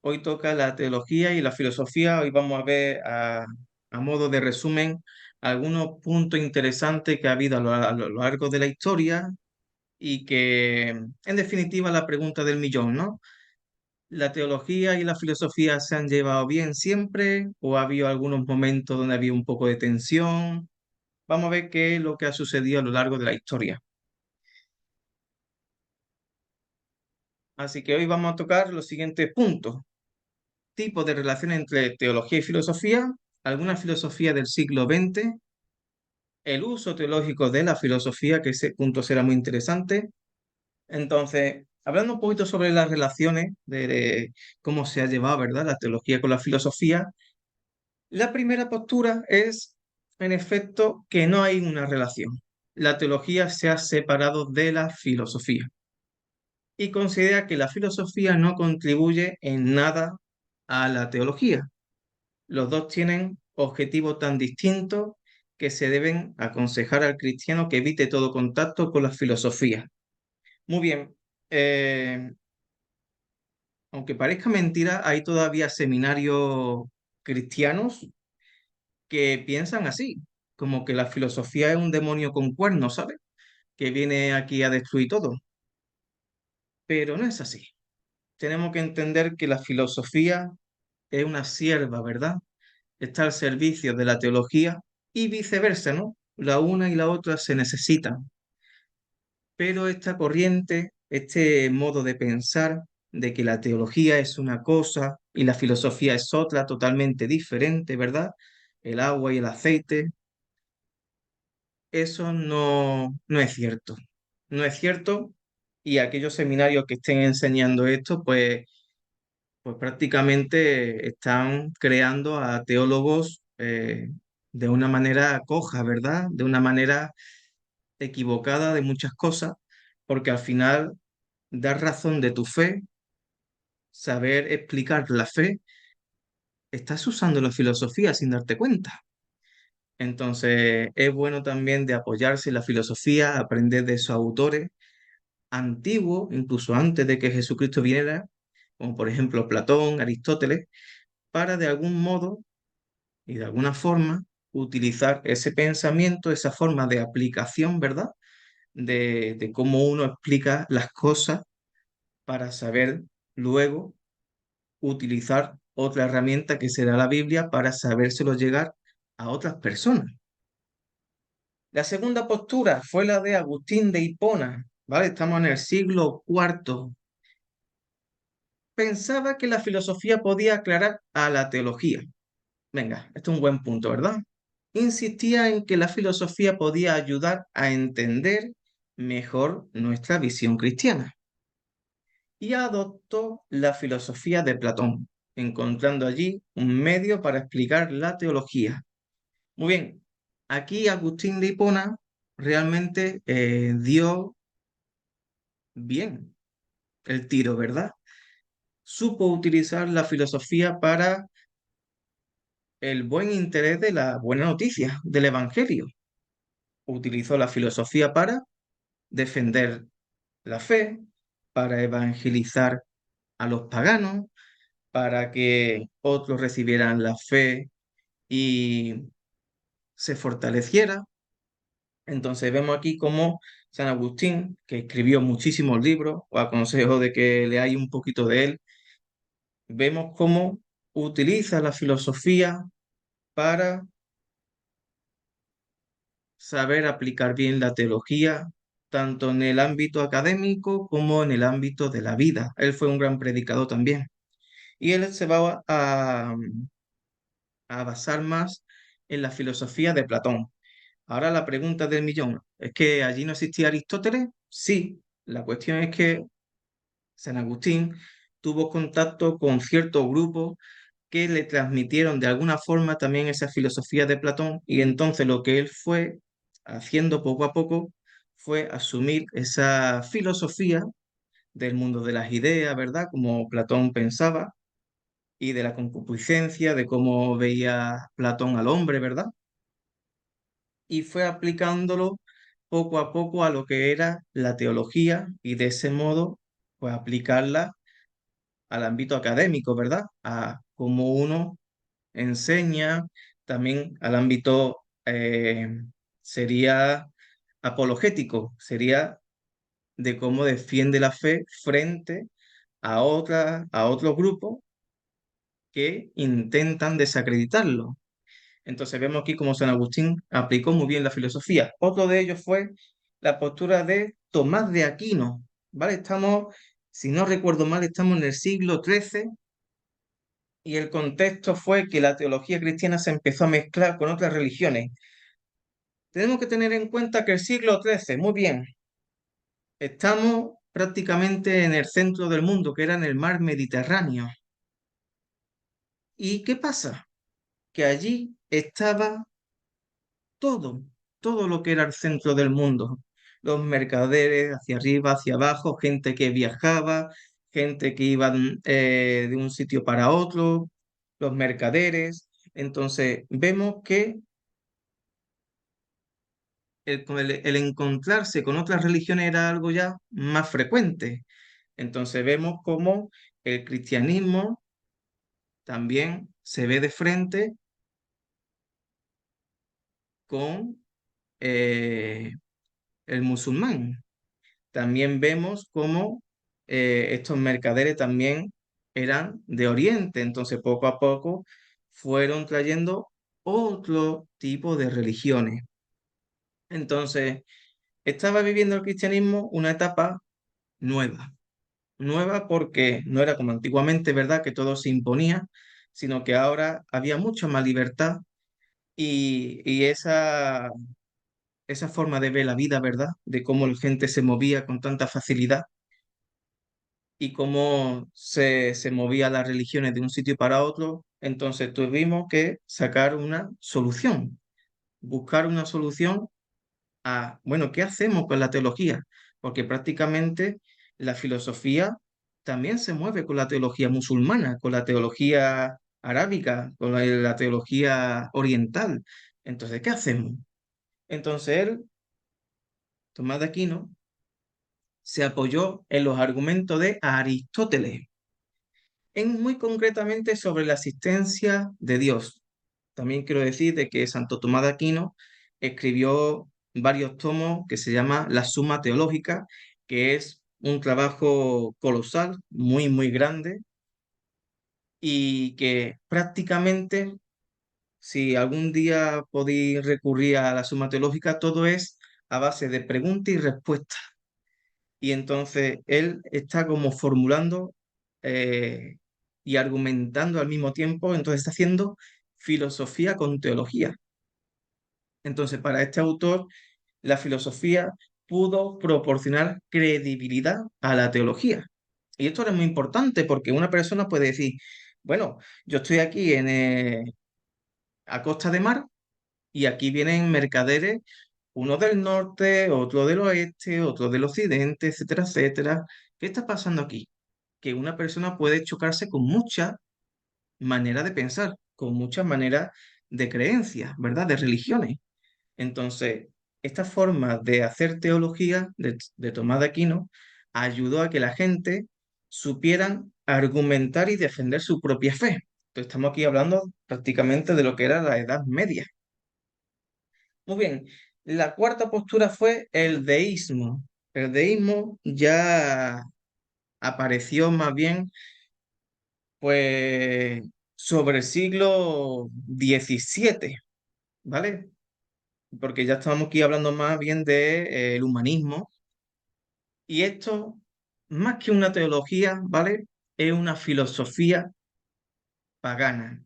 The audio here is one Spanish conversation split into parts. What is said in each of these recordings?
Hoy toca la teología y la filosofía. Hoy vamos a ver a modo de resumen algunos puntos interesantes que ha habido a lo largo de la historia y que, en definitiva, la pregunta del millón, ¿no? ¿La teología y la filosofía se han llevado bien siempre o ha habido algunos momentos donde había un poco de tensión? Vamos a ver qué es lo que ha sucedido a lo largo de la historia. Así que hoy vamos a tocar los siguientes puntos: tipos de relación entre teología y filosofía, alguna filosofía del siglo XX, el uso teológico de la filosofía, que ese punto será muy interesante. Entonces, hablando un poquito sobre las relaciones de cómo se ha llevado, ¿verdad?, la teología con la filosofía, la primera postura es, en efecto, que no hay una relación. La teología se ha separado de la filosofía y considera que la filosofía no contribuye en nada a la teología. Los dos tienen objetivos tan distintos que se deben aconsejar al cristiano que evite todo contacto con la filosofía. Muy bien, eh, aunque parezca mentira, hay todavía seminarios cristianos que piensan así, como que la filosofía es un demonio con cuernos, ¿sabes? Que viene aquí a destruir todo. Pero no es así. Tenemos que entender que la filosofía es una sierva, ¿verdad? Está al servicio de la teología y viceversa, ¿no? La una y la otra se necesitan, pero esta corriente, este modo de pensar de que la teología es una cosa y la filosofía es otra totalmente diferente, ¿verdad? El agua y el aceite, eso no es cierto. No es cierto, y aquellos seminarios que estén enseñando esto, pues prácticamente están creando a teólogos de una manera coja, ¿verdad? De una manera equivocada de muchas cosas, porque al final dar razón de tu fe, saber explicar la fe, estás usando la filosofía sin darte cuenta. Entonces es bueno también de apoyarse en la filosofía, aprender de esos autores antiguos, incluso antes de que Jesucristo viniera, como por ejemplo Platón, Aristóteles, para de algún modo y de alguna forma utilizar ese pensamiento, esa forma de aplicación, ¿verdad? De cómo uno explica las cosas para saber luego utilizar otra herramienta que será la Biblia para sabérselo llegar a otras personas. La segunda postura fue la de Agustín de Hipona, ¿vale? Estamos en el siglo IV. Pensaba que la filosofía podía aclarar a la teología. Venga, este es un buen punto, ¿verdad? Insistía en que la filosofía podía ayudar a entender mejor nuestra visión cristiana y adoptó la filosofía de Platón, encontrando allí un medio para explicar la teología. Muy bien, aquí Agustín de Hipona realmente dio bien el tiro, ¿verdad? Supo utilizar la filosofía para el buen interés de la buena noticia del Evangelio. Utilizó la filosofía para defender la fe, para evangelizar a los paganos, para que otros recibieran la fe y se fortaleciera. Entonces vemos aquí cómo San Agustín, que escribió muchísimos libros, os aconsejo de que leáis un poquito de él, vemos cómo utiliza la filosofía para saber aplicar bien la teología, tanto en el ámbito académico como en el ámbito de la vida. Él fue un gran predicador también. Y él se va a basar más en la filosofía de Platón. Ahora la pregunta del millón, ¿es que allí no existía Aristóteles? Sí, la cuestión es que San Agustín tuvo contacto con ciertos grupos que le transmitieron de alguna forma también esa filosofía de Platón y entonces lo que él fue haciendo poco a poco fue asumir esa filosofía del mundo de las ideas, ¿verdad? Como Platón pensaba y de la concupiscencia, de cómo veía Platón al hombre, ¿verdad? Y fue aplicándolo poco a poco a lo que era la teología y de ese modo, pues aplicarla al ámbito académico, ¿verdad? A cómo uno enseña, también al ámbito sería apologético, sería de cómo defiende la fe frente a otros grupos que intentan desacreditarlo. Entonces vemos aquí cómo San Agustín aplicó muy bien la filosofía. Otro de ellos fue la postura de Tomás de Aquino, ¿vale? Estamos, si no recuerdo mal, estamos en el siglo XIII y el contexto fue que la teología cristiana se empezó a mezclar con otras religiones. Tenemos que tener en cuenta que el siglo XIII, muy bien, estamos prácticamente en el centro del mundo, que era en el mar Mediterráneo. ¿Y qué pasa? Que allí estaba todo, todo lo que era el centro del mundo. Los mercaderes hacia arriba, hacia abajo, gente que viajaba, gente que iba de un sitio para otro, los mercaderes. Entonces vemos que el encontrarse con otras religiones era algo ya más frecuente. Entonces vemos cómo el cristianismo también se ve de frente con el musulmán. También vemos cómo estos mercaderes también eran de Oriente, entonces poco a poco fueron trayendo otro tipo de religiones. Entonces, estaba viviendo el cristianismo una etapa nueva, nueva porque no era como antiguamente, ¿verdad?, que todo se imponía, sino que ahora había mucha más libertad y esa forma de ver la vida, ¿verdad?, de cómo la gente se movía con tanta facilidad y cómo se movía las religiones de un sitio para otro, entonces tuvimos que sacar una solución, buscar una solución a, bueno, ¿qué hacemos con la teología? Porque prácticamente la filosofía también se mueve con la teología musulmana, con la teología arábica, con la teología oriental. Entonces, ¿qué hacemos? Entonces él, Tomás de Aquino, se apoyó en los argumentos de Aristóteles, en muy concretamente sobre la existencia de Dios. También quiero decir de que Santo Tomás de Aquino escribió varios tomos que se llama La Suma Teológica, que es un trabajo colosal, muy, muy grande, y que prácticamente, si algún día podéis recurrir a la Suma Teológica, todo es a base de pregunta y respuesta. Y entonces él está como formulando eh, y argumentando al mismo tiempo, entonces está haciendo filosofía con teología. Entonces, para este autor, la filosofía pudo proporcionar credibilidad a la teología. Y esto es muy importante porque una persona puede decir, bueno, yo estoy aquí a costa de mar y aquí vienen mercaderes, uno del norte, otro del oeste, otro del occidente, etcétera, etcétera. ¿Qué está pasando aquí? Que una persona puede chocarse con muchas maneras de pensar, con muchas maneras de creencias, ¿verdad? De religiones. Entonces, esta forma de hacer teología de Tomás de Aquino ayudó a que la gente supieran argumentar y defender su propia fe. Entonces, estamos aquí hablando prácticamente de lo que era la Edad Media. Muy bien, la cuarta postura fue el deísmo. El deísmo ya apareció más bien, pues, sobre el siglo XVII, ¿vale? Porque ya estamos aquí hablando más bien de, el humanismo, y esto, más que una teología, ¿vale? Es una filosofía pagana,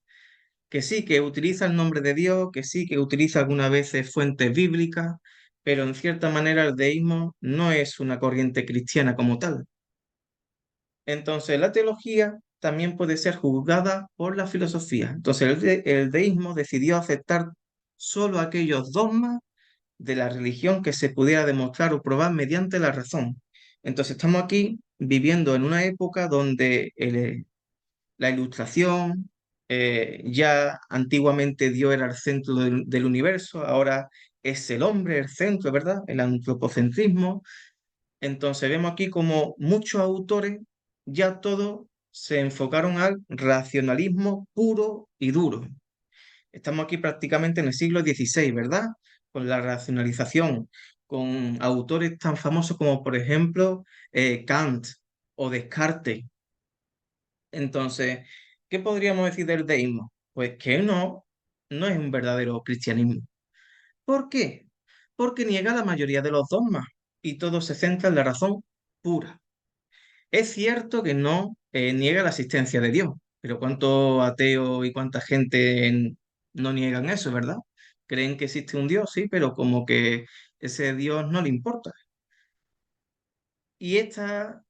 que sí, que utiliza el nombre de Dios, que sí, que utiliza algunas veces fuentes bíblicas, pero en cierta manera el deísmo no es una corriente cristiana como tal. Entonces, la teología también puede ser juzgada por la filosofía. Entonces, el deísmo decidió aceptar solo aquellos dogmas de la religión que se pudiera demostrar o probar mediante la razón. Entonces, estamos aquí viviendo en una época donde la ilustración, ya antiguamente Dios era el centro del universo, ahora es el hombre el centro, ¿verdad? El antropocentrismo. Entonces vemos aquí como muchos autores ya todo se enfocaron al racionalismo puro y duro. Estamos aquí prácticamente en el siglo XVI, ¿verdad? Con la racionalización, con autores tan famosos como, por ejemplo, Kant o Descartes. Entonces, ¿qué podríamos decir del deísmo? Pues que no es un verdadero cristianismo. ¿Por qué? Porque niega la mayoría de los dogmas y todo se centra en la razón pura. Es cierto que no niega la existencia de Dios, pero ¿cuántos ateos y cuánta gente no niegan eso, verdad? Creen que existe un Dios, sí, pero como que ese Dios no le importa. Y esta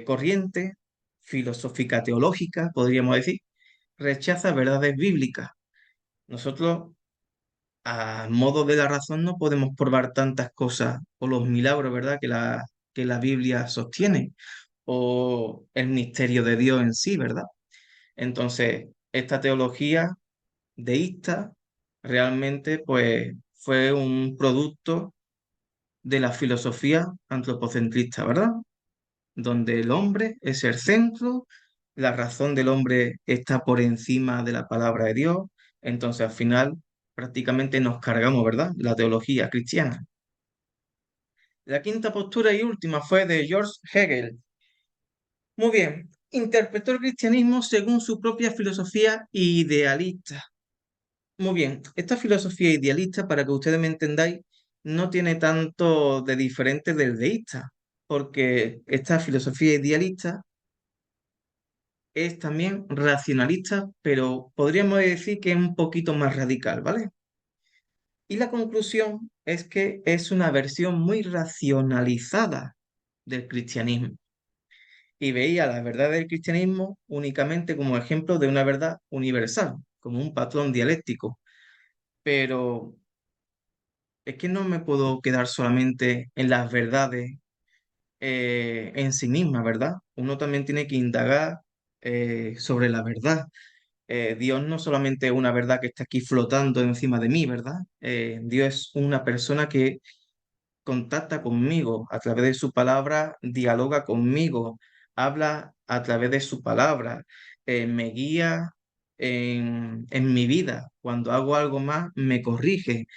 corriente filosófica teológica, podríamos decir, rechaza verdades bíblicas. Nosotros, a modo de la razón, no podemos probar tantas cosas o los milagros, ¿verdad?, que la Biblia sostiene, o el misterio de Dios en sí, ¿verdad? Entonces, esta teología deísta realmente, pues, fue un producto de la filosofía antropocentrista, ¿verdad? Donde el hombre es el centro, la razón del hombre está por encima de la palabra de Dios. Entonces, al final, prácticamente nos cargamos, ¿verdad? La teología cristiana. La quinta postura y última fue de George Hegel. Muy bien, interpretó el cristianismo según su propia filosofía idealista. Muy bien, esta filosofía idealista, para que ustedes me entendáis, no tiene tanto de diferente del deísta, porque esta filosofía idealista es también racionalista, pero podríamos decir que es un poquito más radical, ¿vale? Y la conclusión es que es una versión muy racionalizada del cristianismo y veía la verdad del cristianismo únicamente como ejemplo de una verdad universal, como un patrón dialéctico. Pero es que no me puedo quedar solamente en las verdades en sí mismas, ¿verdad? Uno también tiene que indagar sobre la verdad. Dios no solamente es una verdad que está aquí flotando encima de mí, ¿verdad? Dios es una persona que contacta conmigo a través de su palabra, dialoga conmigo, habla a través de su palabra, me guía en mi vida. Cuando hago algo más, me corrige.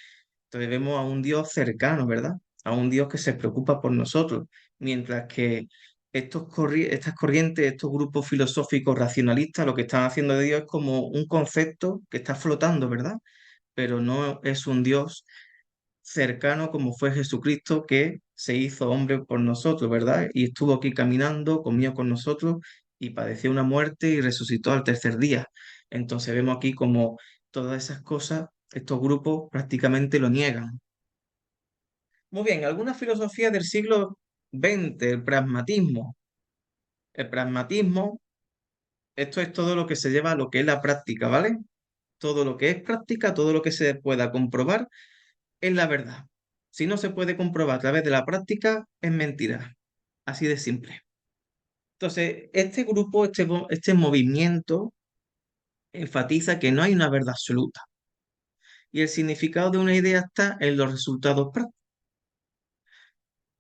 Entonces vemos a un Dios cercano, ¿verdad? A un Dios que se preocupa por nosotros, mientras que estas corrientes, estos grupos filosóficos racionalistas, lo que están haciendo de Dios es como un concepto que está flotando, ¿verdad? Pero no es un Dios cercano como fue Jesucristo que se hizo hombre por nosotros, ¿verdad? Y estuvo aquí caminando, comió con nosotros y padeció una muerte y resucitó al tercer día. Entonces vemos aquí como todas esas cosas, estos grupos prácticamente lo niegan. Muy bien, algunas filosofías del siglo XX, el pragmatismo. El pragmatismo, esto es todo lo que se lleva a lo que es la práctica, ¿vale? Todo lo que es práctica, todo lo que se pueda comprobar es la verdad. Si no se puede comprobar a través de la práctica, es mentira. Así de simple. Entonces, este grupo, este movimiento enfatiza que no hay una verdad absoluta y el significado de una idea está en los resultados prácticos.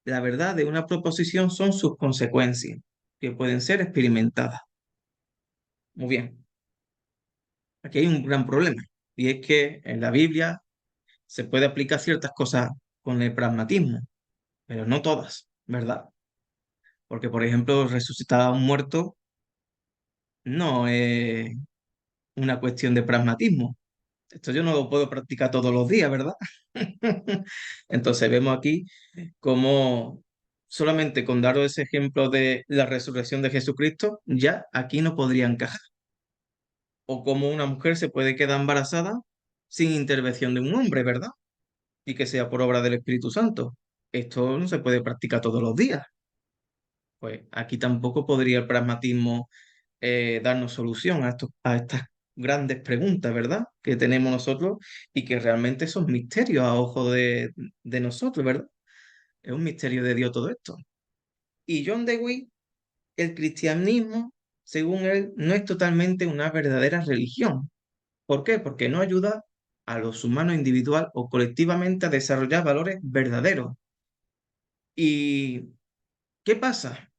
La verdad de una proposición son sus consecuencias, que pueden ser experimentadas. Muy bien, aquí hay un gran problema y es que en la Biblia se puede aplicar ciertas cosas con el pragmatismo, pero no todas, ¿verdad? Porque, por ejemplo, resucitar a un muerto no es una cuestión de pragmatismo. Esto yo no lo puedo practicar todos los días, ¿verdad? Entonces vemos aquí cómo solamente con daros ese ejemplo de la resurrección de Jesucristo, ya aquí no podría encajar. O cómo una mujer se puede quedar embarazada sin intervención de un hombre, ¿verdad? Y que sea por obra del Espíritu Santo. Esto no se puede practicar todos los días. Pues aquí tampoco podría el pragmatismo darnos solución a estas grandes preguntas, ¿verdad? Que tenemos nosotros y que realmente son misterios a ojo de nosotros, ¿verdad? Es un misterio de Dios todo esto. Y John Dewey, el cristianismo, según él, no es totalmente una verdadera religión. ¿Por qué? Porque no ayuda a los humanos individual o colectivamente a desarrollar valores verdaderos. ¿Y qué pasa?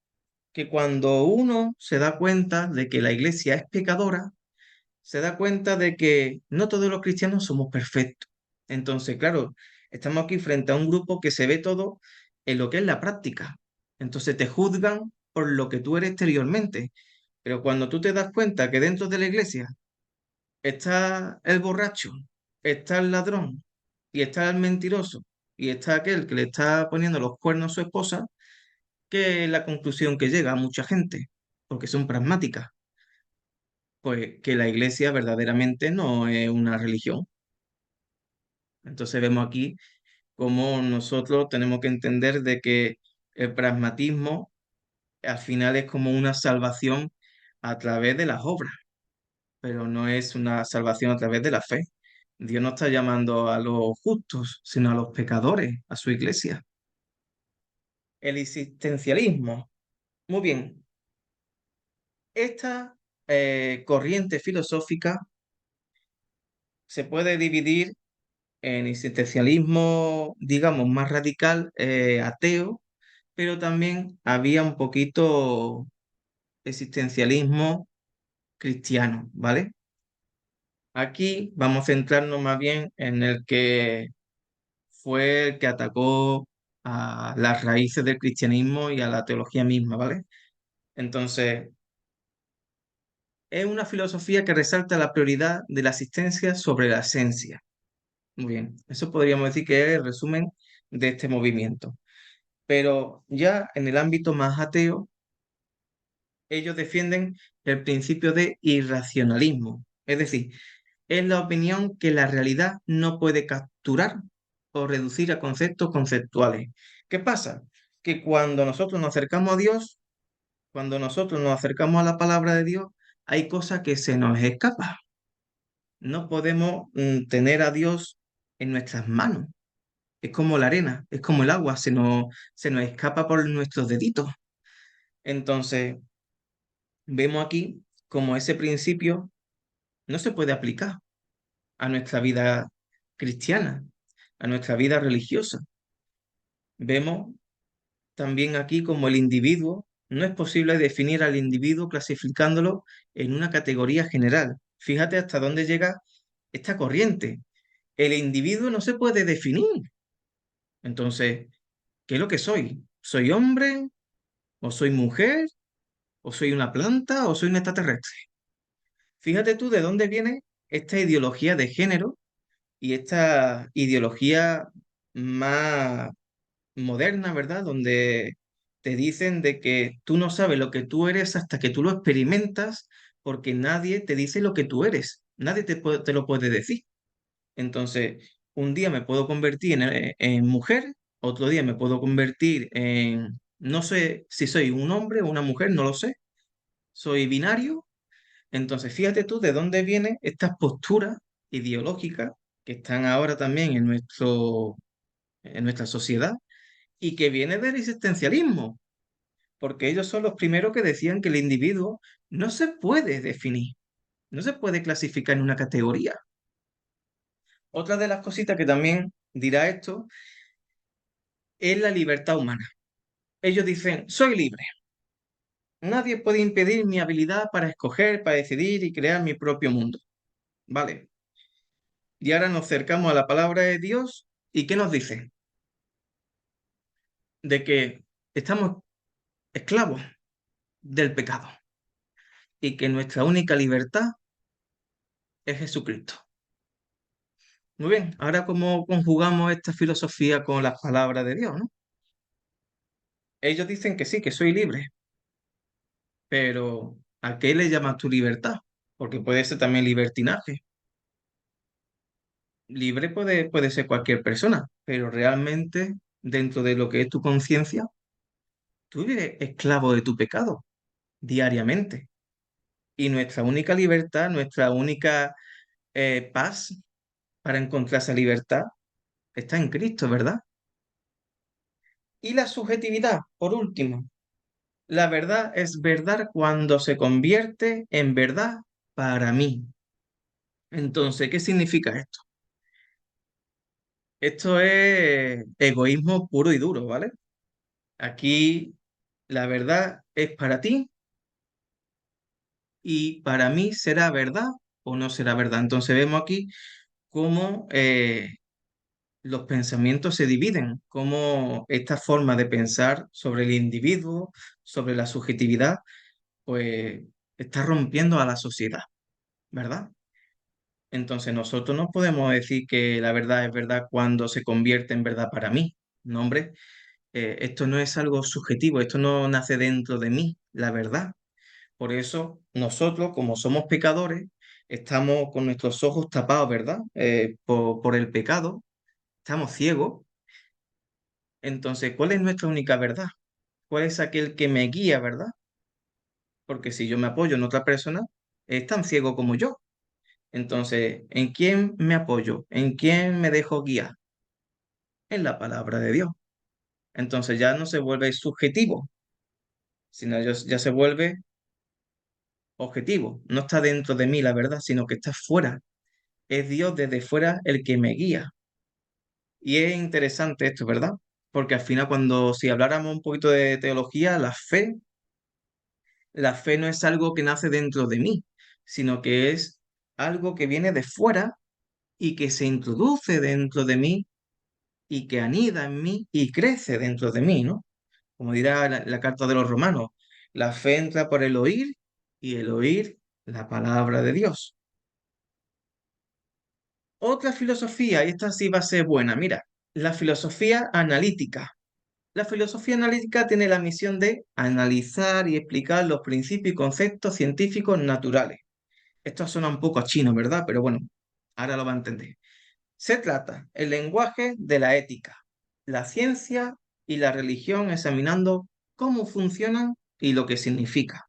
que cuando uno se da cuenta de que la iglesia es pecadora, se da cuenta de que no todos los cristianos somos perfectos. Entonces, claro, estamos aquí frente a un grupo que se ve todo en lo que es la práctica. Entonces te juzgan por lo que tú eres exteriormente. Pero cuando tú te das cuenta que dentro de la iglesia está el borracho, está el ladrón y está el mentiroso y está aquel que le está poniendo los cuernos a su esposa, que es la conclusión que llega a mucha gente, porque son pragmáticas, pues que la iglesia verdaderamente no es una religión. Entonces vemos aquí cómo nosotros tenemos que entender de que el pragmatismo al final es como una salvación a través de las obras, pero no es una salvación a través de la fe. Dios no está llamando a los justos, sino a los pecadores, a su iglesia. El existencialismo. Muy bien, esta corriente filosófica se puede dividir en existencialismo, digamos, más radical, ateo, pero también había un poquito existencialismo cristiano, ¿vale? Aquí vamos a centrarnos más bien en el que fue el que atacó a las raíces del cristianismo y a la teología misma, ¿vale? Entonces, es una filosofía que resalta la prioridad de la existencia sobre la esencia. Muy bien, eso podríamos decir que es el resumen de este movimiento. Pero ya en el ámbito más ateo, ellos defienden el principio de irracionalismo, es decir, es la opinión que la realidad no puede capturar o reducir a conceptos conceptuales. ¿Qué pasa? Que cuando nosotros nos acercamos a Dios, cuando nosotros nos acercamos a la palabra de Dios, hay cosas que se nos escapan. No podemos tener a Dios en nuestras manos. Es como la arena, es como el agua, se nos escapa por nuestros deditos. Entonces, vemos aquí como ese principio no se puede aplicar a nuestra vida cristiana, a nuestra vida religiosa. Vemos también aquí como el individuo, no es posible definir al individuo clasificándolo en una categoría general. Fíjate hasta dónde llega esta corriente. El individuo no se puede definir. Entonces, ¿qué es lo que soy? ¿Soy hombre? ¿O soy mujer? ¿O soy una planta? ¿O soy un extraterrestre? Fíjate tú de dónde viene esta ideología de género y esta ideología más moderna, ¿verdad? Donde te dicen de que tú no sabes lo que tú eres hasta que tú lo experimentas, porque nadie te dice lo que tú eres, nadie te lo puede decir. Entonces, un día me puedo convertir en mujer, otro día me puedo convertir en, no sé si soy un hombre o una mujer, no lo sé, soy binario. Entonces, fíjate tú de dónde vienen estas posturas ideológicas que están ahora también en nuestra sociedad y que viene del existencialismo, porque ellos son los primeros que decían que el individuo no se puede definir, no se puede clasificar en una categoría. Otra de las cositas que también dirá esto es la libertad humana. Ellos dicen, soy libre. Nadie puede impedir mi habilidad para escoger, para decidir y crear mi propio mundo. Vale. Y ahora nos acercamos a la palabra de Dios y ¿qué nos dice? De que estamos esclavos del pecado y que nuestra única libertad es Jesucristo. Muy bien, ahora cómo conjugamos esta filosofía con las palabras de Dios, ¿no? Ellos dicen que sí, que soy libre, pero ¿a qué le llamas tu libertad? Porque puede ser también libertinaje. Libre puede ser cualquier persona, pero realmente dentro de lo que es tu conciencia, tú eres esclavo de tu pecado diariamente. Y nuestra única libertad, nuestra única paz para encontrar esa libertad está en Cristo, ¿verdad? Y la subjetividad, por último. La verdad es verdad cuando se convierte en verdad para mí. Entonces, ¿qué significa esto? Esto es egoísmo puro y duro, ¿vale? Aquí La verdad es para ti y para mí será verdad o no será verdad. Entonces vemos aquí cómo los pensamientos se dividen, cómo esta forma de pensar sobre el individuo, sobre la subjetividad, pues está rompiendo a la sociedad, ¿verdad? Entonces nosotros no podemos decir que la verdad es verdad cuando se convierte en verdad para mí. No, hombre, esto no es algo subjetivo, esto no nace dentro de mí, la verdad. Por eso nosotros, como somos pecadores, estamos con nuestros ojos tapados, ¿verdad? Por el pecado, estamos ciegos. Entonces, ¿cuál es nuestra única verdad? ¿Cuál es aquel que me guía, verdad? Porque si yo me apoyo en otra persona, es tan ciego como yo. Entonces, ¿en quién me apoyo? ¿En quién me dejo guiar? En la palabra de Dios. Entonces ya no se vuelve subjetivo, sino ya se vuelve objetivo. No está dentro de mí la verdad, sino que está fuera. Es Dios desde fuera el que me guía. Y es interesante esto, ¿verdad? Porque al final, cuando si habláramos un poquito de teología, la fe no es algo que nace dentro de mí, sino que es algo que viene de fuera y que se introduce dentro de mí y que anida en mí y crece dentro de mí, ¿no? Como dirá la carta de los romanos, la fe entra por el oír y el oír la palabra de Dios. Otra filosofía, y esta sí va a ser buena, mira, la filosofía analítica. La filosofía analítica tiene la misión de analizar y explicar los principios y conceptos científicos naturales. Esto suena un poco a chino, ¿verdad? Pero bueno, ahora lo va a entender. Se trata el lenguaje de la ética, la ciencia y la religión examinando cómo funcionan y lo que significa.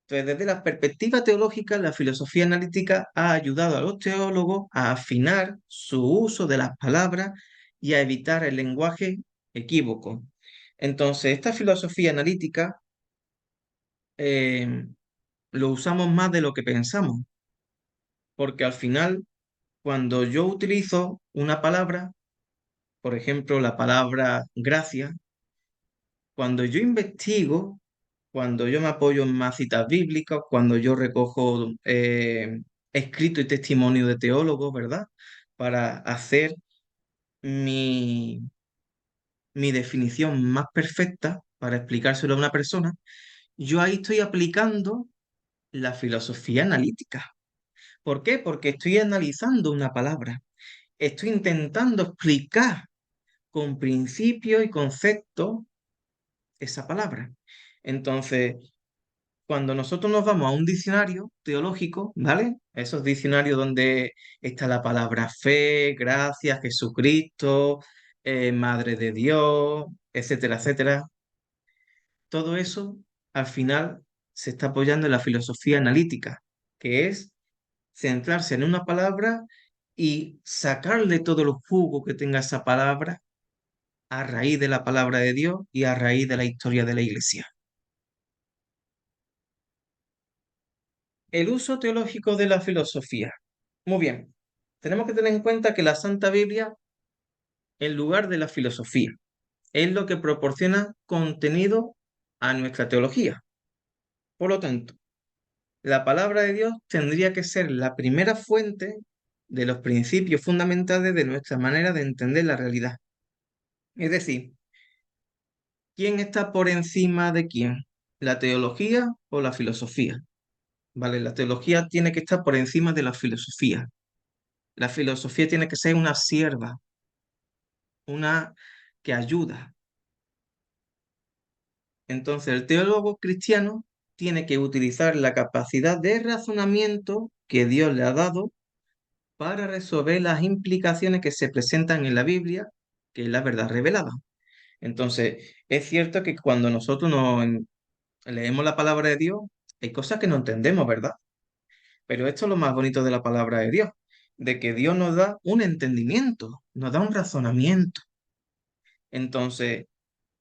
Entonces, desde la perspectiva teológica, la filosofía analítica ha ayudado a los teólogos a afinar su uso de las palabras y a evitar el lenguaje equívoco. Entonces, esta filosofía analítica eh, lo usamos más de lo que pensamos, porque al final, cuando yo utilizo una palabra, por ejemplo, la palabra gracia, cuando yo investigo, cuando yo me apoyo en más citas bíblicas, cuando yo recojo escrito y testimonio de teólogos, ¿verdad? Para hacer mi, mi definición más perfecta, para explicárselo a una persona, yo ahí estoy aplicando la filosofía analítica. ¿Por qué? Porque estoy analizando una palabra, estoy intentando explicar con principios y conceptos esa palabra. Entonces, cuando nosotros nos vamos a un diccionario teológico, ¿vale? Esos diccionarios donde está la palabra fe, gracia, Jesucristo, Madre de Dios, etcétera, etcétera. Todo eso al final se está apoyando en la filosofía analítica, que es centrarse en una palabra y sacarle todo el jugo que tenga esa palabra a raíz de la palabra de Dios y a raíz de la historia de la iglesia. El uso teológico de la filosofía. Muy bien, tenemos que tener en cuenta que la Santa Biblia, en lugar de la filosofía, es lo que proporciona contenido a nuestra teología. Por lo tanto, la palabra de Dios tendría que ser la primera fuente de los principios fundamentales de nuestra manera de entender la realidad. Es decir, ¿quién está por encima de quién? ¿La teología o la filosofía? Vale, la teología tiene que estar por encima de la filosofía. La filosofía tiene que ser una sierva, una que ayuda. Entonces, el teólogo cristiano tiene que utilizar la capacidad de razonamiento que Dios le ha dado para resolver las implicaciones que se presentan en la Biblia, que es la verdad revelada. Entonces, es cierto que cuando nosotros leemos la palabra de Dios, hay cosas que no entendemos, ¿verdad? Pero esto es lo más bonito de la palabra de Dios, de que Dios nos da un entendimiento, nos da un razonamiento. Entonces,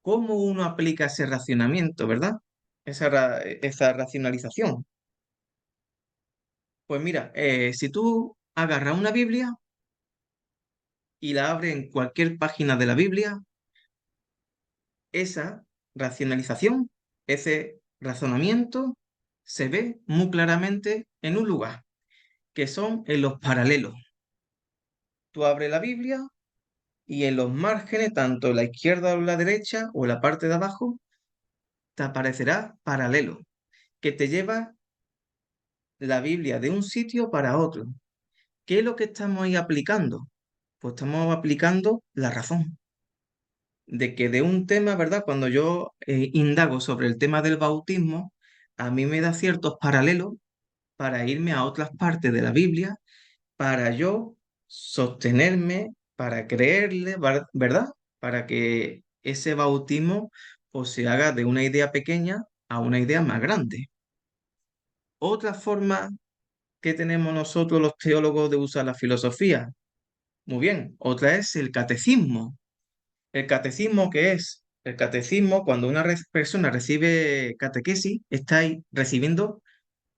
¿cómo uno aplica ese racionamiento, verdad? Esa racionalización. Pues mira, si tú agarras una Biblia y la abres en cualquier página de la Biblia, esa racionalización, ese razonamiento se ve muy claramente en un lugar, que son en los paralelos. Tú abres la Biblia y en los márgenes, tanto la izquierda o la derecha o la parte de abajo, te aparecerá paralelo, que te lleva la Biblia de un sitio para otro. ¿Qué es lo que estamos ahí aplicando? Pues estamos aplicando la razón de que de un tema, ¿verdad? Cuando yo indago sobre el tema del bautismo, a mí me da ciertos paralelos para irme a otras partes de la Biblia, para yo sostenerme, para creerle, ¿verdad? Para que ese bautismo pues, se haga de una idea pequeña a una idea más grande. Otra forma que tenemos nosotros los teólogos de usar la filosofía, muy bien, otra es el catecismo. ¿El catecismo qué es? El catecismo, cuando una persona recibe catequesis, está ahí recibiendo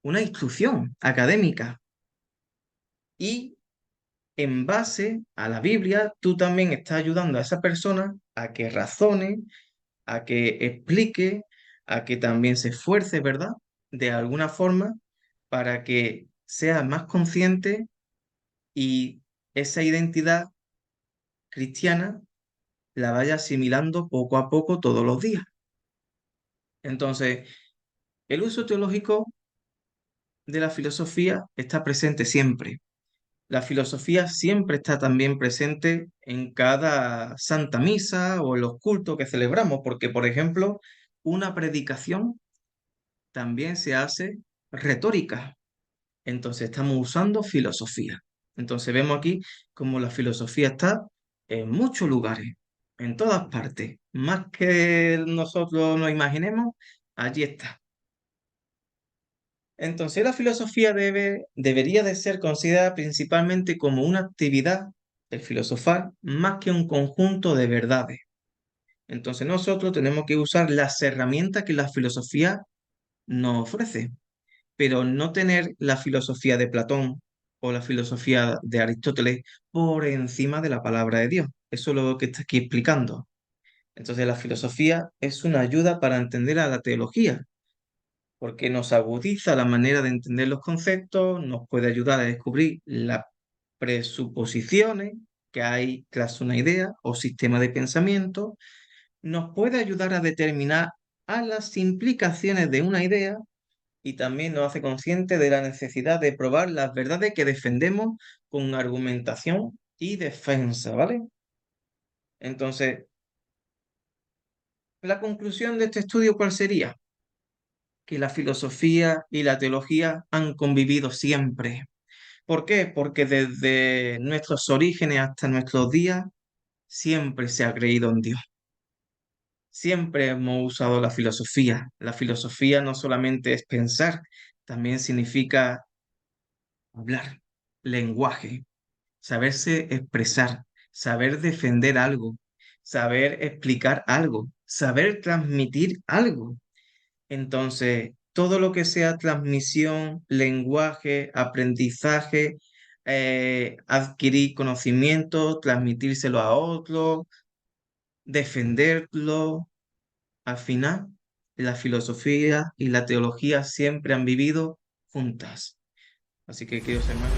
una instrucción académica y en base a la Biblia, tú también estás ayudando a esa persona a que razone, a que explique, a que también se esfuerce, ¿verdad? De alguna forma para que sea más consciente y esa identidad cristiana la vaya asimilando poco a poco todos los días. Entonces, el uso teológico de la filosofía está presente siempre. La filosofía siempre está también presente en cada santa misa o en los cultos que celebramos, porque, por ejemplo, una predicación también se hace retórica. Entonces estamos usando filosofía. Entonces vemos aquí cómo la filosofía está en muchos lugares, en todas partes. Más que nosotros nos imaginemos, allí está. Entonces la filosofía debería de ser considerada principalmente como una actividad, el filosofar, más que un conjunto de verdades. Entonces nosotros tenemos que usar las herramientas que la filosofía nos ofrece, pero no tener la filosofía de Platón o la filosofía de Aristóteles por encima de la palabra de Dios. Eso es lo que está aquí explicando. Entonces la filosofía es una ayuda para entender a la teología, porque nos agudiza la manera de entender los conceptos, nos puede ayudar a descubrir las presuposiciones que hay tras una idea o sistema de pensamiento, nos puede ayudar a determinar a las implicaciones de una idea y también nos hace consciente de la necesidad de probar las verdades que defendemos con argumentación y defensa, ¿vale? Entonces, la conclusión de este estudio, ¿cuál sería? Que la filosofía y la teología han convivido siempre. ¿Por qué? Porque desde nuestros orígenes hasta nuestros días siempre se ha creído en Dios. Siempre hemos usado la filosofía. La filosofía no solamente es pensar, también significa hablar, lenguaje, saberse expresar, saber defender algo, saber explicar algo, saber transmitir algo. Entonces, todo lo que sea transmisión, lenguaje, aprendizaje, adquirir conocimiento, transmitírselo a otro, defenderlo, al final, la filosofía y la teología siempre han vivido juntas. Así que, queridos hermanos,